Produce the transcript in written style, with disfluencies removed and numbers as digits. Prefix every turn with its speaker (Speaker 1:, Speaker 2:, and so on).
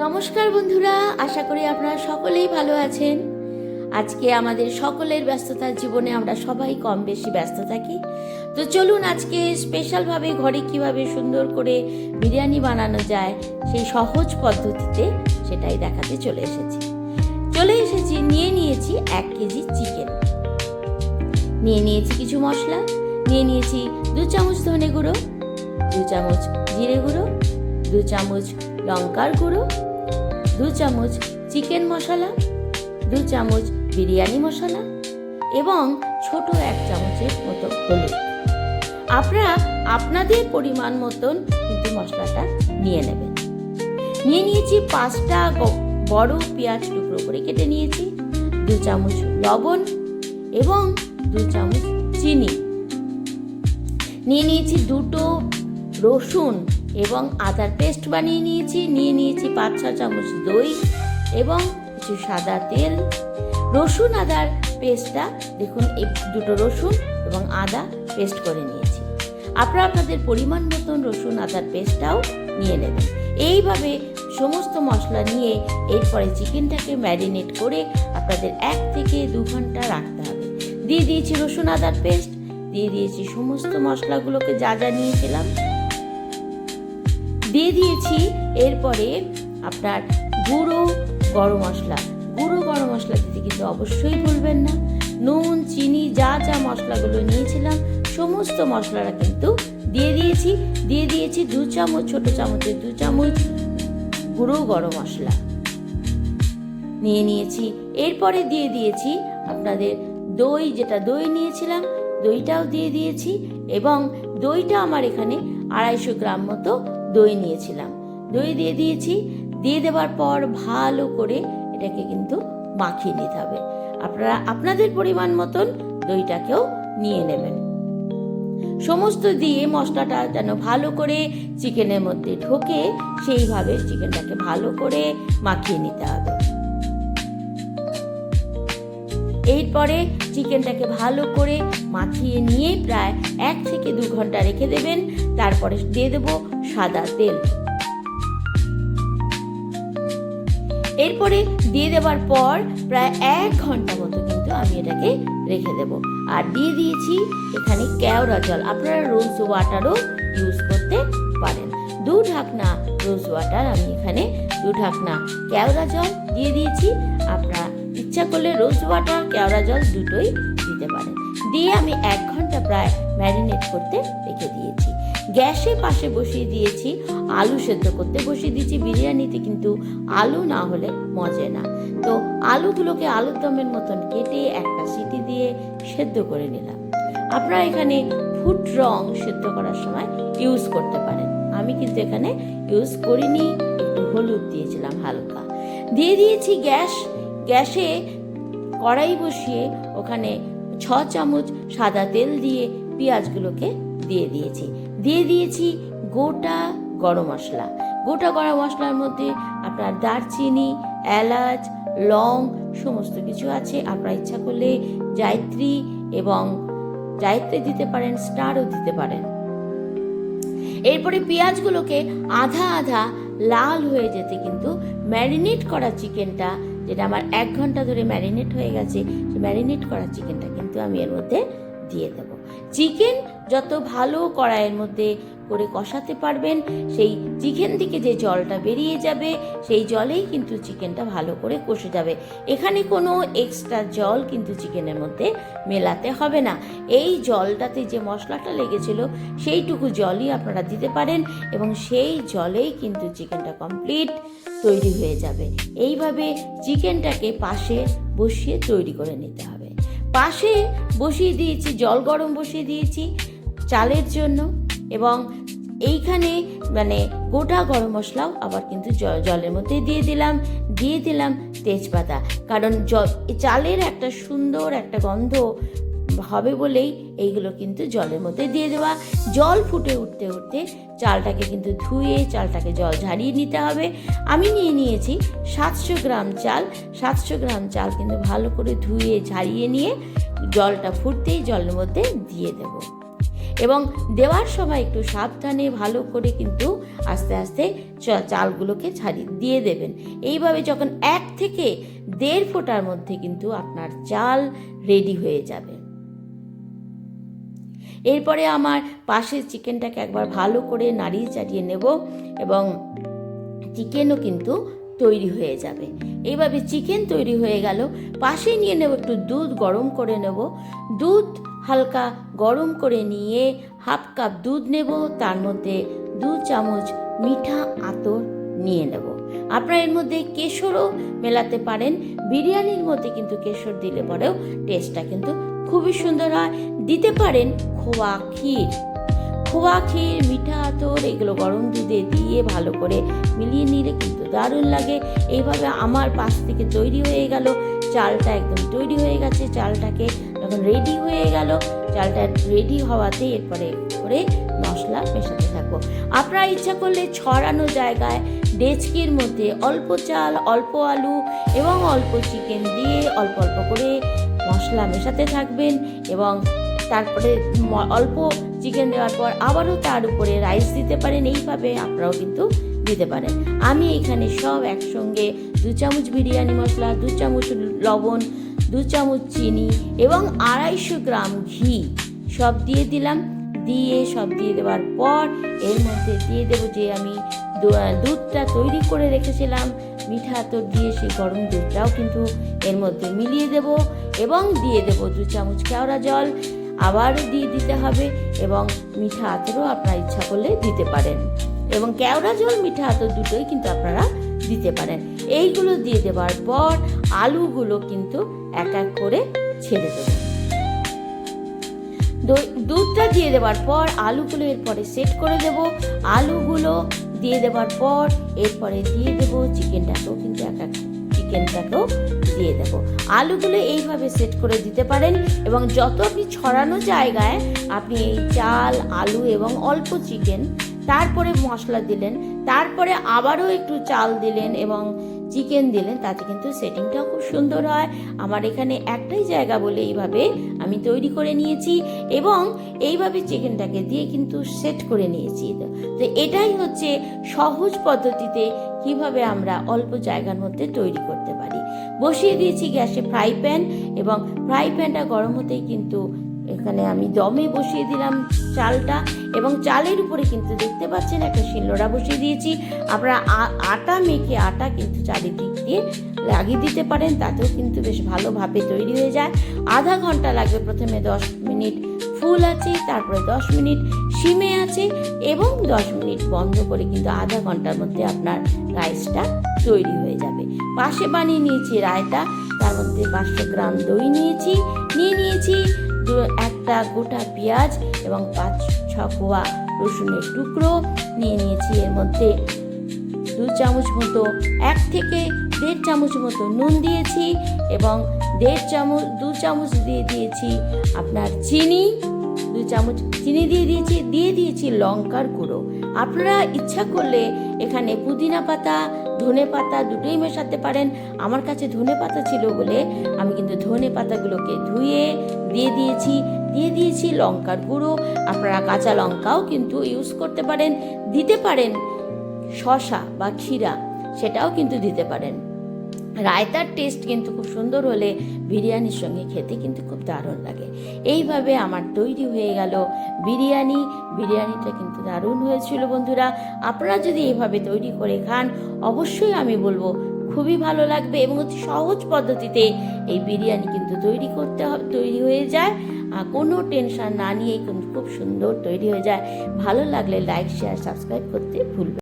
Speaker 1: নমস্কার বন্ধুরা, আশা করি আপনারা সকলেই ভালো আছেন। আজকে আমাদের সকলের ব্যস্ততার জীবনে আমরা সবাই কম বেশি ব্যস্ত থাকি। তো চলুন আজকে স্পেশালভাবে ঘরে কিভাবে সুন্দর করে বিরিয়ানি বানানো যায় সেই সহজ পদ্ধতিতে সেটাই দেখাতে চলে এসেছি। নিয়ে নিয়েছি 1 কেজি চিকেন, নিয়ে নিয়েছি কিছু মশলা, নিয়ে নিয়েছি 2 চামচ ধনে গুঁড়ো, 2 চামচ জিরে গুঁড়ো, 2 চামচ লঙ্কার গুঁড়ো, 2 চামচ চিকেন মশলা, 2 চামচ বিরিয়ানি মশলা এবং ছোট 1 চামচের মতো হলুদ। আপনারা আপনাদের পরিমাণ মতন কিন্তু মশলাটা নিয়ে নেবেন। নিয়ে নিয়েছি 5টা বড় পেঁয়াজ টুকরো করে কেটে নিয়েছি, 2 চামচ লবণ এবং 2 চামচ চিনি। নিয়ে নিয়েছি 2টো রসুন এবং আদার পেস্ট বানিয়ে নিয়েছি। নিয়ে নিয়েছি 5-6 চামচ দই এবং কিছু সাদা তেল। রসুন আদার পেস্টটা দেখুন, এই 2টো রসুন এবং আদা পেস্ট করে নিয়েছি। আপনারা আপনাদের পরিমাণ মতন রসুন আদার পেস্টটাও নিয়ে নেবেন। এইভাবে সমস্ত মশলা নিয়ে এরপরে চিকেনটাকে ম্যারিনেট করে আপনাদের 1 থেকে 2 ঘন্টা রাখতে হবে। দিয়ে দিয়েছি রসুন আদার পেস্ট, দিয়ে দিয়েছি সমস্ত মশলাগুলোকে যা যা নিয়েছিলাম, দিয়ে দিয়েছি এরপরে আপনার গুঁড়ো গরম মশলা দিতে কিন্তু অবশ্যই ভুলবেন না। নুন, চিনি, যা যা মশলাগুলো নিয়েছিলাম সমস্ত মশলাটা কিন্তু দিয়ে দিয়েছি 2 চামচ, ছোট চামচের 2 চামচ গুঁড়ো গরম মশলা নিয়ে নিয়েছি। এরপরে দিয়ে দিয়েছি আপনাদের দই, যেটা দই নিয়েছিলাম দইটাও দিয়ে দিয়েছি এবং দইটা আমার এখানে 250 গ্রাম মতো দই নিয়েছিলাম, দই দিয়ে দিয়েছি। দিয়ে দেওয়ার পর ভালো করে এটাকে কিন্তু মাখিয়ে নিতে হবে। আপনারা আপনাদের পরিমাণ মতন দইটাকেও নিয়ে নেবেন। সমস্ত দিয়ে মশলাটা যেন ভালো করে চিকেনের মধ্যে ঢোকে সেইভাবে চিকেনটাকে ভালো করে মাখিয়ে নিতে হবে। এরপরে চিকেনটাকে ভালো করে মাখিয়ে নিয়ে প্রায় 1 থেকে 2 ঘন্টা রেখে দেবেন। তারপরে দিয়ে দেবো সাদা তেল। এরপরে দিয়ে দেওয়ার পর প্রায় 1 ঘন্টা মতো কিন্তু আমি এটাকে রেখে দেব। আর দিয়ে দিয়েছি এখানে কেওড়া জল, আপনারা রোজ ওয়াটারও ইউজ করতে পারেন। 2 ঢাকনা রোজ ওয়াটার, আমি এখানে 2 ঢাকনা কেওড়া জল দিয়ে দিয়েছি। আপনারা ইচ্ছা করলে রোজ ওয়াটার কেওড়া জল দুটোই দিতে পারেন। দিয়ে আমি 1 ঘন্টা প্রায় ম্যারিনেট করতে রেখে দিয়েছি। গ্যাসে পাশে বসিয়ে দিয়েছি, আলু সেদ্ধ করতে বসিয়ে দিয়েছি। বিরিয়ানিতে কিন্তু আলু না হলে মজে না। তো আলুগুলোকে আলুর দমের মতন কেটে একটা সিটি দিয়ে সেদ্ধ করে নিলাম। আপনারা এখানে ফুড রং সেদ্ধ করার সময় ইউজ করতে পারেন, আমি কিন্তু এখানে ইউজ করিনি, একটু হলুদ দিয়েছিলাম হালকা। দিয়ে দিয়েছি গ্যাসে কড়াই বসিয়ে ওখানে 6 চামচ সাদা তেল দিয়ে পেঁয়াজগুলোকে দিয়ে দিয়েছি গোটা গরম মশলার মধ্যে আপনার দারচিনি, এলাচ, লং সমস্ত কিছু আছে। আপনারা ইচ্ছা করলে জায়ত্রী দিতে পারেন, স্টারও দিতে পারেন। এরপরে পেঁয়াজগুলোকে আধা আধা লাল হয়ে যেতে কিন্তু ম্যারিনেট করা চিকেনটা, যেটা আমার 1 ঘন্টা ধরে ম্যারিনেট হয়ে গেছে, সেই ম্যারিনেট করা চিকেনটা কিন্তু আমি এর মধ্যে দিয়ে দেবো। চিকেন যত ভালো কড়াইয়ের মধ্যে করে কষাতে পারবেন, সেই চিকেন থেকে যে জলটা বেরিয়ে যাবে সেই জলেই কিন্তু চিকেনটা ভালো করে কষে যাবে। এখানে কোনো এক্সট্রা জল কিন্তু চিকেনের মধ্যে মেলাতে হবে না। এই জলটাতে যে মশলাটা লেগেছিল সেইটুকু জলই আপনারা দিতে পারেন এবং সেই জলেই কিন্তু চিকেনটা কমপ্লিট তৈরি হয়ে যাবে। এইভাবে চিকেনটাকে পাশে বসিয়ে তৈরি করে নিতে হবে। পাশে বসিয়ে দিয়েছি জল গরম বসিয়ে দিয়েছি চালের জন্য এবং এইখানে গোটা গরম মশলাও আবার কিন্তু জলের মধ্যে দিয়ে দিলাম তেজপাতা, কারণ চালের একটা সুন্দর একটা গন্ধ হবে বলেই এইগুলো কিন্তু জলের মধ্যে দিয়ে দেওয়া। জল ফুটে উঠতে চালটাকে কিন্তু ধুয়ে চালটাকে জল ঝারিয়ে নিতে হবে। আমি নিয়ে নিয়েছি 700 গ্রাম চাল। 700 গ্রাম চাল কিন্তু ভালো করে ধুয়ে ঝারিয়ে নিয়ে জলটা ফুটতেই জলের মধ্যে দিয়ে দেব। এবং দেওয়ার সময় একটু সাবধানে ভালো করে কিন্তু আস্তে আস্তে চালগুলোকে দিয়ে দেবেন। এইভাবে যখন 1 থেকে 1.5 ফোঁটার মধ্যে কিন্তু আপনার চাল রেডি হয়ে যাবে। এরপরে আমার পাশের চিকেনটাকে একবার ভালো করে নাড়িয়ে চাড়িয়ে নেব এবং চিকেনও কিন্তু তৈরি হয়ে যাবে। এইভাবে চিকেন তৈরি হয়ে গেল। পাশে নিয়ে নেব একটু দুধ, গরম করে নেব। দুধ হালকা গরম করে নিয়ে 1/2 কাপ দুধ নেব, তার মধ্যে 2 চামচ মিঠা আতর নিয়ে নেব। আপনারা এর মধ্যে কেশরও মেলাতে পারেন। বিরিয়ানির মধ্যে কিন্তু কেশর দিলে পরেও টেস্টটা কিন্তু খুবই সুন্দর হয়। দিতে পারেন খোয়া ক্ষীর, মিঠা আতর, এগুলো গরম দুধে দিয়ে ভালো করে মিলিয়ে নিলে কিন্তু দারুণ লাগে। এইভাবে আমার পাশ থেকে তৈরি হয়ে গেল। চালটা একদম তৈরি হয়ে গেছে। চালটাকে যখন রেডি হয়ে গেল, চালটা রেডি হওয়াতে এরপরে করে মশলা মেশাতে থাকবো। আপনারা ইচ্ছা করলে ছড়ানো জায়গায় ডেচকির মধ্যে অল্প চাল, অল্প আলু এবং অল্প চিকেন দিয়ে অল্প অল্প করে মশলা মেশাতে থাকবেন এবং তারপরে অল্প চিকেন দেওয়ার পর আবারও তার উপরে রাইস দিতে পারেন। এইভাবে আপনারাও কিন্তু দিতে পারেন। আমি এখানে সব একসঙ্গে 2 চামচ বিরিয়ানি মশলা, 2 চামচ লবণ, 2 চামচ চিনি এবং 250 গ্রাম ঘি সব দিয়ে দিলাম। সব দিয়ে দেওয়ার পর এর মধ্যে দিয়ে দেবো যে আমি দুধটা তৈরি করে রেখেছিলাম মিঠা আতর দিয়ে, সেই গরম দুধটাও কিন্তু এর মধ্যে মিলিয়ে দেব এবং দিয়ে দেবো 2 চামচ কেওড়া জল, আবারও দিয়ে দিতে হবে এবং মিঠা আতরও আপনারা ইচ্ছা করলে দিতে পারেন এবং কেওড়া জল, মিঠা আতর দুটোই কিন্তু আপনারা দিতে পারেন। এইগুলো দিয়ে দেওয়ার পর আলুগুলো কিন্তু এক এক করে ছেড়ে দেবো। দুধটা দিয়ে দেওয়ার পর আলুগুলো এরপরে সেট করে দেব। আলুগুলো দিয়ে দেওয়ার পর এরপরে দিয়ে দেব চিকেনটাকেও কিন্তু চিকেনটাকেও দিয়ে দেব। আলুগুলো এইভাবে সেট করে দিতে পারেন এবং যত আপনি ছড়ানো জায়গায় আপনি এই চাল, আলু এবং অল্প চিকেন, তারপরে মশলা দিলেন, তারপরে আবারও একটু চাল দিলেন এবং চিকেন দিলেন, তাতে কিন্তু সেটিংটাও খুব সুন্দর হয়। আমার এখানে একটাই জায়গা বলে এইভাবে আমি তৈরি করে নিয়েছি এবং এইভাবে চিকেনটাকে দিয়ে কিন্তু সেট করে নিয়েছি। তো এটাই হচ্ছে সহজ পদ্ধতিতে কিভাবে আমরা অল্প জায়গার মধ্যে তৈরি করতে পারি। বসিয়ে দিয়েছি গ্যাসে ফ্রাই প্যান এবং ফ্রাই প্যানটা গরম হতেই কিন্তু এখানে আমি দমে বসিয়ে দিলাম চালটা এবং চালের উপরে কিন্তু দেখতে পাচ্ছেন একটা শিলনোড়া বসিয়ে দিয়েছি। আপনারা আটা মেখে আটা কিন্তু চারিদিক দিয়ে লাগিয়ে দিতে পারেন, তাতেও কিন্তু বেশ ভালোভাবে তৈরি হয়ে যায়। আধা ঘন্টা লাগবে। প্রথমে 10 মিনিট ফুল আছে, তারপরে 10 মিনিট সিমে আছে এবং 10 মিনিট বন্ধ করে কিন্তু আধা ঘন্টার মধ্যে আপনার রাইসটা তৈরি হয়ে যাবে। পাশে বানিয়ে নিয়েছি রায়তা, তার মধ্যে 500 গ্রাম দই নিয়েছি একটা গোটা পেঁয়াজ এবং 5-6 কোয়া রসুনের টুকরো নিয়েছি। এর মধ্যে 2 চামচ মতো 1 থেকে 1.5 চামচ মতো নুন দিয়েছি এবং 2 চামচ দিয়ে দিয়েছি আপনার চিনি, 2 চামচ চিনি দিয়ে দিয়েছি লঙ্কার গুঁড়ো। আপনারা ইচ্ছা করলে এখানে পুদিনা পাতা, ধনে পাতা দুটোই মেশাতে পারেন। আমার কাছে ধনে পাতা ছিল বলে আমি কিন্তু ধনে পাতাগুলোকে ধুয়ে দিয়ে দিয়েছি লঙ্কার গুঁড়ো। আপনারা কাঁচা লঙ্কাও কিন্তু ইউজ করতে পারেন, দিতে পারেন শসা বা ক্ষীরা, সেটাও কিন্তু দিতে পারেন। রায়তার টেস্ট কিন্তু খুব সুন্দর হলে বিরিয়ানির সঙ্গে খেতে কিন্তু খুব দারুণ লাগে। এইভাবে আমার তৈরি হয়ে গেল বিরিয়ানিটা কিন্তু দারুণ হয়েছিল বন্ধুরা। আপনারা যদি এইভাবে তৈরি করে খান অবশ্যই আমি বলবো খুবই ভালো লাগবে এবং অতি সহজ পদ্ধতিতে এই বিরিয়ানি কিন্তু তৈরি হয়ে যায়। কোনো টেনশন না নিয়েই কিন্তু খুব সুন্দর তৈরি হয়ে যায়। ভালো লাগলে লাইক, শেয়ার, সাবস্ক্রাইব করতে ভুলবেন।